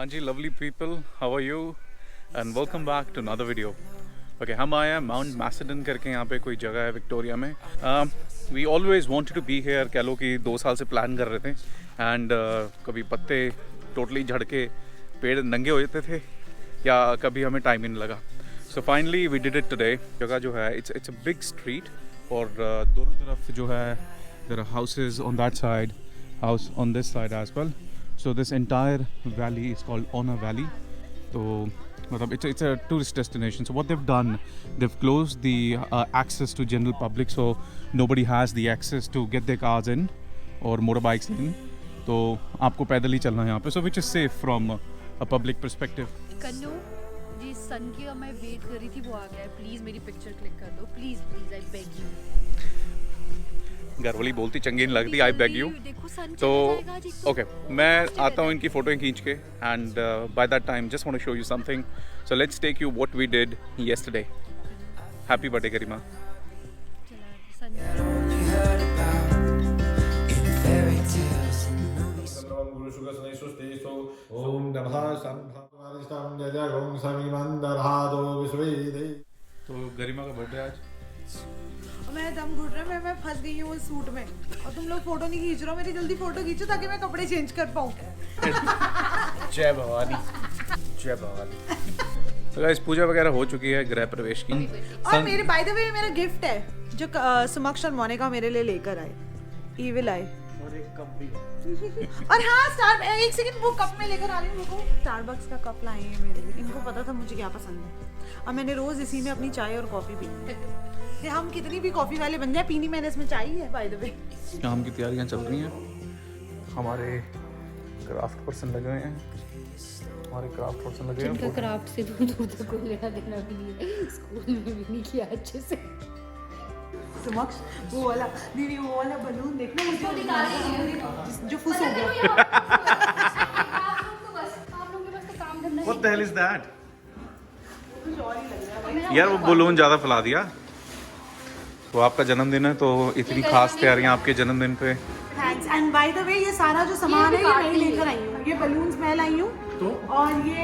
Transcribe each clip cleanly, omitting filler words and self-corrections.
हाँ जी, lovely people, how are you? And welcome back to another video. Okay, हम आए हैं माउंट मैसेडन करके, यहाँ पे कोई जगह है विक्टोरिया में. We always wanted to be here. कह लो कि 2 साल से प्लान कर रहे थे. And कभी पत्ते टोटली झड़ के पेड़ नंगे हो जाते थे या कभी हमें टाइम ही नहीं लगा. So finally we did it today. जगह जो है it's a big street और दोनों तरफ जो है there are houses on that side, house on this side as well. So this entire valley is called Ona Valley. So it's a tourist destination. So what they've done, they've closed the access to general public, so nobody has the access to get their cars in or motorbikes in. तो आपको पैदल ही चलना है यहाँ पे. So which is safe from a public perspective. कन्नू जी, सन की मैं wait कर रही थी, वो आ गया है. प्लीज मेरी पिक्चर क्लिक कर दो, please please, I beg you. घर वाली बोलती चंगी नहीं लगती, आई बेग यू. तो ओके, मैं आता हूँ इनकी फ़ोटो खींच के. And by that time just want to show you something. So let's take you what we did yesterday. Happy birthday Garima. तो गरिमा का बर्थडे आज. मैं दम घुट रहा, मैं फंस गई हूँ इस सूट में और तुम लोग फोटो नहीं खींच रहे हो. मेरी जल्दी फोटो खींचो ताकि मैं कपड़े चेंज कर पाऊँ. जय भवानी, जय भवानी. तो गाइस, पूजा वगैरह हो चुकी है गृह प्रवेश की. और मेरे बाय द वे मेरा गिफ्ट है जो समक्ष और मोनिका मेरे लिए लेकर आए. ईविल आए और एक कप भी. और हाँ, एक सेकंड, वो कप में लेकर आ रही हूँ. रुको, स्टारबक्स का कप लाए हैं मेरे लिए. इनको पता था मुझे क्या पसंद है और मैंने रोज इसी में अपनी चाय और कॉफी पी. हम कितनी भी कॉफी वाले बन जाए, पीनी मैंने इसमें चाय है. बाय द वे काम की तैयारियां चल रही हैं. हमारे क्राफ्ट पर्सन लगे हुए हैं. जिनका क्राफ्ट से दूर दूर तक कोई लेना देना भी नहीं है, स्कूल में भी नहीं किया अच्छे से. समक्ष वो वाला दीदी, वो वाला बलून देखना मुझे जो फुस हो गया. What the hell is that? यार वो बलून ज़्यादा फैला दिया. तो आपका जन्मदिन है तो इतनी खास तैयारियां आपके जन्मदिन पे. Thanks. And by the way ये सारा जो सामान है ये मैं लेकर आई हूँ. ये बलून्स मैं लाई हूँ. तो और ये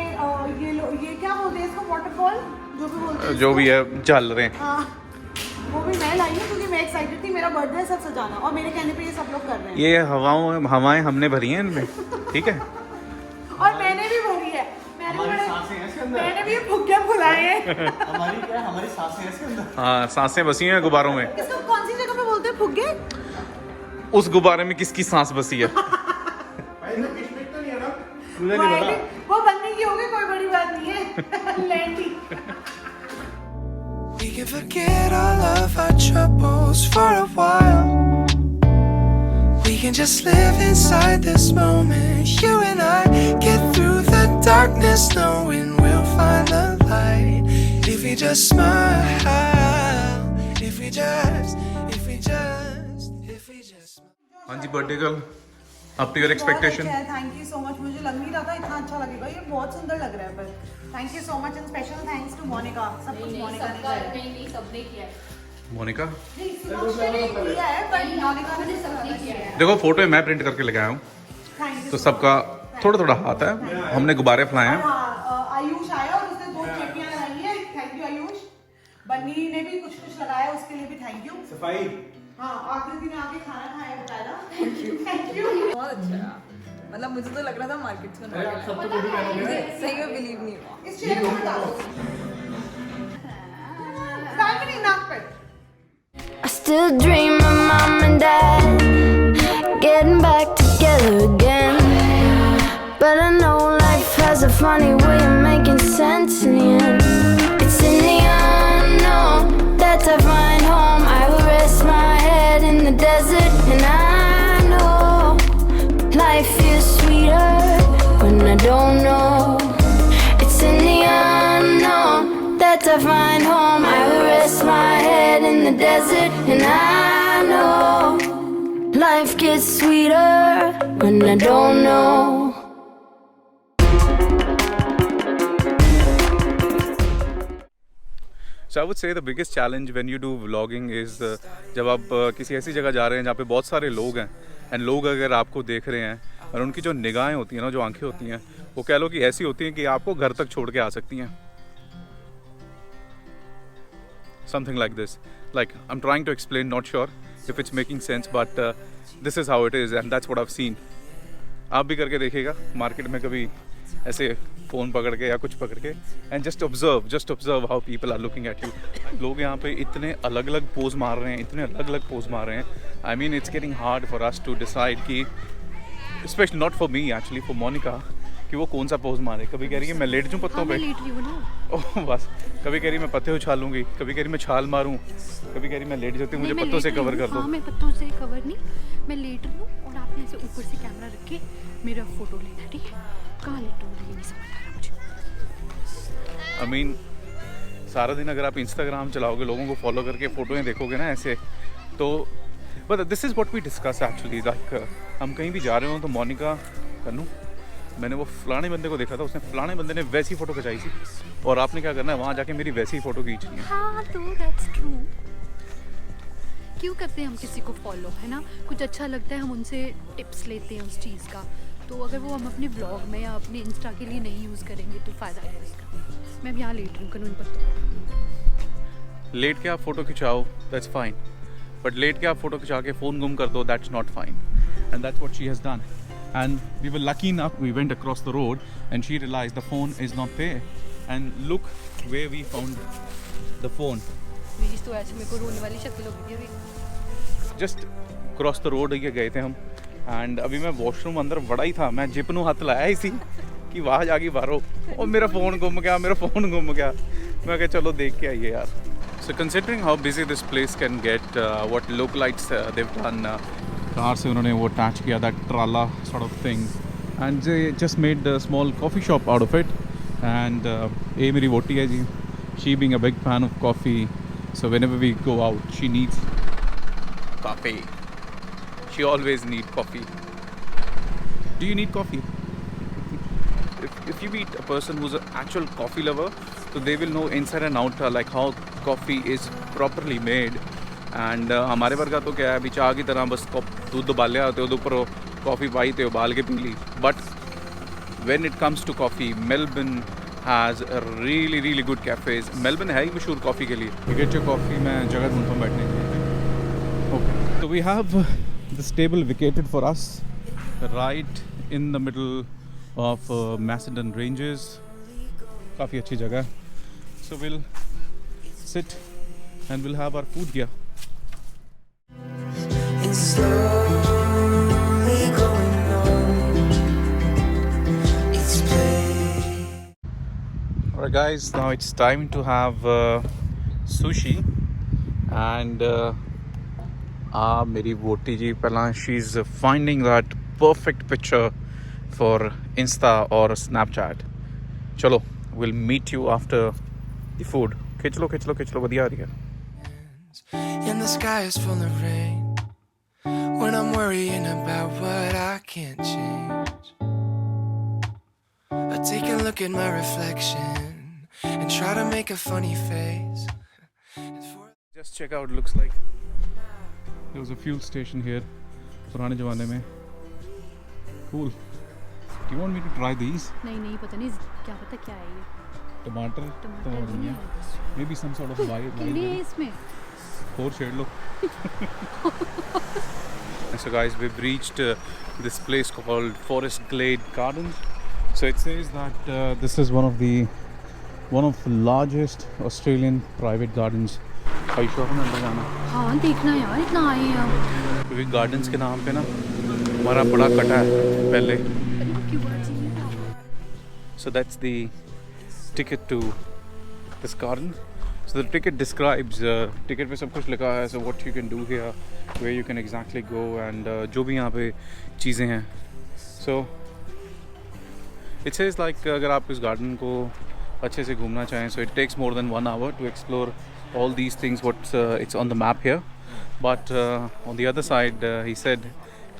क्या बोलते हैं इसको, वाटरफॉल जो भी बोलते हैं, जो भी है चल रहे हैं. वो भी मैं लाई हूँ क्योंकि मैं एक्साइटेड थी. मेरा बर्थडे है, सब सजाना, और मेरे कहने पे ये सब लोग कर रहे हैं. ये हवाएं हमने भरी हैं इनमें, ठीक है. और मैंने भी भरी है. मैंने भी फुग्गे फुलाए हैं. हमारी सांसें हैं इसके अंदर. हाँ, सांसें बसी हैं गुब्बारों में. इसको कौन सी जगह पे बोलते हैं, फुग्गे? उस गुब्बारे में किसकी सांस बसी है? वो बनने की होगी, कोई बड़ी बात नहीं है. लैंडी. We can forget all of our troubles for a while. We can just live inside this moment. You and I get through the darkness, knowing we'll find the light. If we just smile, if we just हाँ जी, birthday girl, up to your expectation. Thank you so much. मुझे लग नहीं रहा था इतना अच्छा लगेगा. ये बहुत सुंदर लग रहा है. पर thank you so much and special thanks to Monica. सब कुछ मोनिका ने किया है. नहीं, सबने किया है. मोनिका, किया है पर मोनिका ने सब किया है. देखो फोटो मैं प्रिंट करके लेके आया हूँ, तो सबका थोड़ा थोड़ा हाथ है. हमने गुब्बारे फैलाए हैं. आयुष आया और उसने 2 चेपियां लगाई है. Thank you Ayush. बन्नी ने भी कुछ लगाया, उसके लिए भी थैंक यू. सफाई. हाँ, आखिरी दिन आके खाना खाया बताया. Thank you. बहुत अच्छा. मतलब मुझे तो लग रहा था मार्केट से मुझे सही में बिलीव नहीं हुआ. इस चेयर पे डालो. बैल्कनी नाक पे. I still dream of mom and dad getting back together again, but I know life has a funny way of making sense in the end. It's in the unknown that I find home. I will rest my head in the desert, and I know life is sweeter when I don't know. It's in the unknown that I find home. I will rest my head in the desert, and I know life gets sweeter when I don't know. So I would say the biggest challenge when you do vlogging is जब आप किसी ऐसी जगह जा रहे हैं जहाँ पे बहुत सारे लोग हैं एंड लोग अगर आपको देख रहे हैं और उनकी जो निगाहें होती हैं ना, जो आंखें होती हैं, वो कह लो कि ऐसी होती हैं कि आपको घर तक छोड़ के आ सकती हैं. Something like this. Like, I'm trying to explain, not sure if it's making sense, but this is how it is and that's what I've seen. आप भी करके देखिएगा मार्केट में कभी ऐसे फ़ोन पकड़ के या कुछ पकड़ के, and just observe how people are looking at you. लोग यहाँ पे इतने अलग अलग पोज मार रहे हैं, इतने अलग अलग पोज मार रहे हैं. I mean it's getting hard for us to decide कि, specially not for me actually, for Monica, कि वो कौन सा पोज मारे. कभी कह रही है मैं लेट जाऊँ पत्तों पे, लेट रही हूँ ना. ओह बस. कभी कह रही मैं पत्ते उछालूंगी, कभी कह रही मैं छाल मारूं, कभी कह रही मैं लेट जाती हूँ, मुझे पत्तों से कवर कर दो. हाँ, मैं पत्तों से कवर नहीं, मैं लेट रही हूँ और आपने ऐसे ऊपर से कैमरा रख के मेरा फोटो लेना है, ठीक है. कहाँ लेट हूँ ये नहीं समझ आ रहा मुझे. आई मीन सारा दिन अगर आप इंस्टाग्राम चलाओगे, लोगों को फॉलो करके फ़ोटोएँ देखोगे ना ऐसे, तो but this is what we discuss actually. Like हम कहीं भी जा रहे हो तो मोनिका, कन्नू, मैंने वो फलाने बंदे को देखा था, उसने फलाने बंदे ने वैसी फ़ोटो खिंचाई थी, और आपने क्या करना है, वहाँ जाके मेरी वैसी फ़ोटो खींचनी है. हाँ तो दैट्स ट्रू. क्यों करते हैं हम किसी को फॉलो, है ना. कुछ अच्छा लगता है, हम उनसे टिप्स लेते हैं उस चीज़ का. तो अगर वो हम अपने ब्लॉग में या अपने इंस्टा के लिए नहीं यूज़ करेंगे तो फ़ायदा है इसका. मैं अब यहाँ लेट रही हूँ कानून पत्तों. लेट के आप फ़ोटो खिंचाओ, दैट्स फाइन, बट लेट के आप फ़ोटो खिंचा के फ़ोन गुम कर दो, that's not fine. And that's what she has done. And we were lucky enough, we went across the road and she realized the phone is not there. And look where we found the phone. मेरी तो ऐसे मेरे को रोने वाली शक्ल हो गई अभी. Just cross the road ही गए थे हम. And अभी मैं वॉशरूम अंदर बड़ा ही था, मैं जिप नू हाथ लाया ही सी कि वहाँ जाके बाहरों, और मेरा फ़ोन गुम गया. मैं कहा चलो देख के आइए यार. So considering how busy this place can get, what localites they've done, car से उन्होंने वो अटैच किया, that trailer sort of thing, and they just made a small coffee shop out of it. And ये मेरी वोटी है जी, she being a big fan of coffee, so whenever we go out she needs coffee. She always need coffee. Do you need coffee? If you meet a person who's an actual coffee lover, so they will know inside and out like how coffee is properly made. And हमारे वर्गा तो क्या है, अभी चाह की तरह बस दूध उबाल लिया होते, ऊपर कॉफ़ी पाई थे, उबाल के पी ली. But when it comes to coffee, Melbourne has really really good cafes. Melbourne है ही मशहूर कॉफ़ी के लिए. गेट योर कॉफ़ी, मैं जगह ढूंढता हूँ बैठने के लिए. ओके, तो we have this table vacated for us right in the middle of Macedon ranges. काफ़ी अच्छी जगह है. So will sit and we'll have our food here. It's slowly going on. It's play. Alright guys, now it's time to have sushi. And मेरी वोटी जी पहला, she's finding that perfect picture for Insta or Snapchat. चलो, we'll meet you after the food. खिंच लो बढ़िया आ रही है. And the sky is full of rain. When I'm worrying about what I can't change, I take a look at my reflection and try to make a funny face. Just check out, looks like there was a fuel station here पुराने ज़माने में. Cool. Do you want me to try these? नहीं पता नहीं क्या पता क्या है ये. टमाटर टमाटर नहीं है. Maybe some sort of कितनी है इसमें? 4 shade low. So guys, we've reached this place called Forest Glade Gardens. So it says that this is one of the largest Australian private gardens. Are you sure हमें अंदर जाना? हाँ देखना यार, इतना आए हैं हम. क्योंकि गार्डन्स के नाम पे ना हमारा बड़ा कटा है पहले. So that's the ticket to this garden. So the ticket describes, ticket पे सब कुछ लिखा है, so what you can do here, where you can exactly go, and जो भी यहाँ पे चीज़ें हैं. So it says like अगर आप इस गार्डन को अच्छे से घूमना चाहें, so it takes more than 1 hour to explore all these things what it's on the map here. But on the other side he said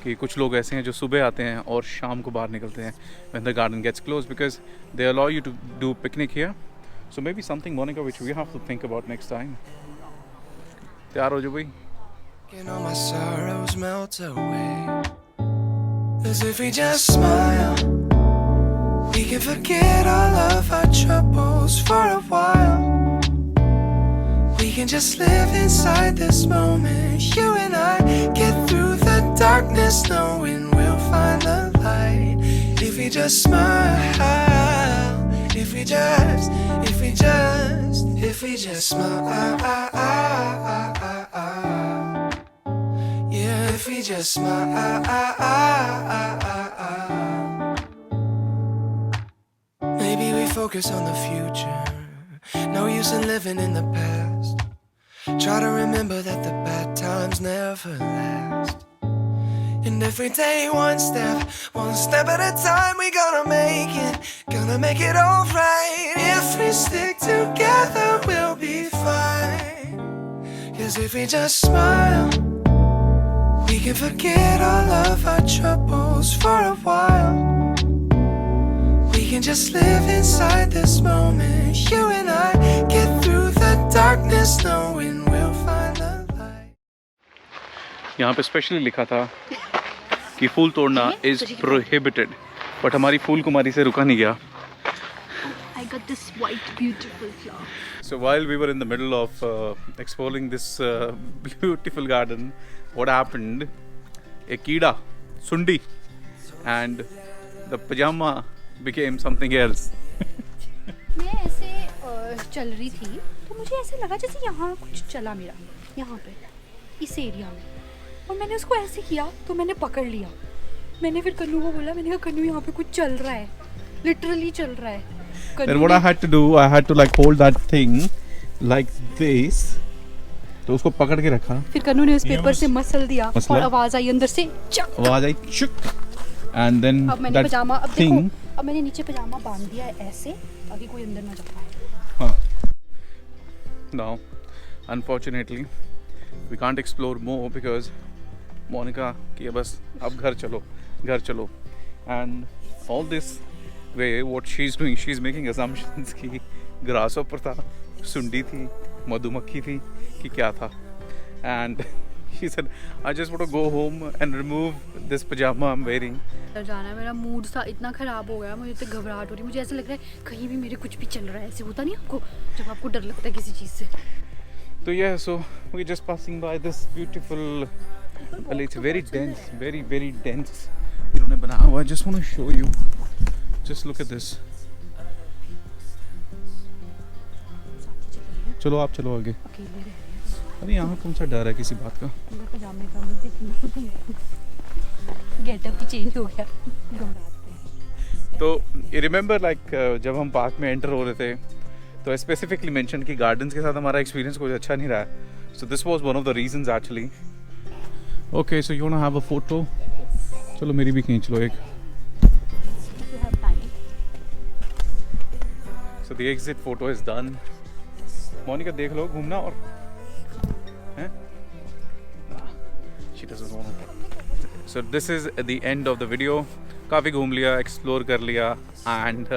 कि कुछ लोग ऐसे हैं जो सुबह आते हैं और शाम को बाहर निकलते हैं when the garden gets closed, because they allow you to do picnic here. So maybe something, Monica, which we have to think about next time. तैयार हो जो भाई. And all my sorrows melt away. 'Cause if we just smile, we can forget all of our troubles for a while. We can just live inside this moment. You and I get through the darkness, knowing we'll find the light. If we just smile, if we just smile. Yeah, if we just smile. Maybe we focus on the future. No use in living in the past. Try to remember that the bad times never last. And every day one step at a time, we gonna make it alright. If we stick together, we'll be fine. 'Cause if we just smile, we can forget all of our troubles for a while. We can just live inside this moment. You and I get through the darkness, knowing we'll find the light. यहाँ पे specially लिखा था कि फूल तोड़ना is prohibited, but हमारी फूल कुमारी से रुका नहीं गया. I got this white beautiful flower. So while we were in the middle of exploring this beautiful garden, what happened? A कीड़ा, सुंडी, and the pajama became something else. मैं ऐसे चल रही थी तो मुझे ऐसे लगा जैसे यहाँ कुछ चला मेरा, यहाँ पे इस एरिया में, और मैंने उसको ऐसे किया तो मैंने पकड़ लिया. मैंने फिर कन्नू को बोला, मैंने कहा कन्नू यहाँ पे कुछ चल रहा है, लिटरली चल रहा है. Then what I had to do, I had to like hold that thing like this. तो उसको पकड़ के रखा. फिर कन्नू ने उस पेपर से मसल दिया मसला? और आवाज आई अंदर से, चक. आवाज आई चुक. And then अब मैंने that पजामा, अब thing. देखो, अब मैंने नीचे पजामा बांध दिया है ऐसे ताकि कोई अंदर ना जा पाए. हाँ. Now, unfortunately, we can't explore more because Monica कि बस अब घर चलो. And all this way, what she's doing, she's making assumptions कि grasshopper था, सुंडी थी, मधुमक्खी थी कि क्या था. And she said, I just want to go home and remove this pajama I'm wearing. जाना, मेरा मूड सा इतना ख़राब हो गया, मुझे इतनी घबराहट हो रही, मुझे ऐसा लग रहा है कहीं भी मेरे कुछ भी चल रहा है. ऐसे होता नहीं आपको जब आपको डर लगता है किसी चीज़ से. So yeah, so we're just passing by this beautiful, well, it's very dense, very dense. इन्होंने बनाया हुआ. I just want to show you. Just look at this. चलो आप चलो आगे. अकेले रह रहे हैं. अरे यहाँ कौन सा डर है किसी बात का. पजामे का मुझे गेटअप ही चेंज हो गया. तो रिमेंबर लाइक जब हम पार्क में एंटर हो रहे थे तो स्पेसिफिकली मेंशन कि गार्डन्स के साथ हमारा एक्सपीरियंस कुछ अच्छा नहीं रहा. So this was one of the reasons actually. Okay, so you want to have a photo. चलो मेरी भी खींच लो एक. So the exit photo is done. Monica देख लो, घूमना और हैं. She doesn't want. So this is the end of the video. काफ़ी घूम लिया, एक्सप्लोर कर लिया, and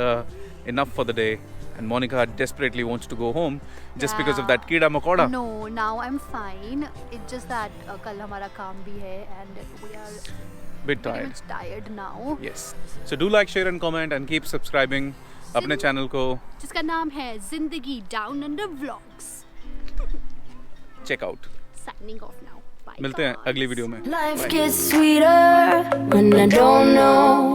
enough for the day. And Monica desperately wants to go home just because of that कीड़ा मकोड़ा. No, now I'm fine. It's just that कल हमारा काम भी है and we are Bit pretty tired. much tired now. Yes. So do like, share and comment and keep subscribing अपने channel को. जिसका नाम है जिंदगी down under vlogs. Check out. Signing off now. Bye. मिलते हैं अगली वीडियो में. Life gets sweeter when I don't know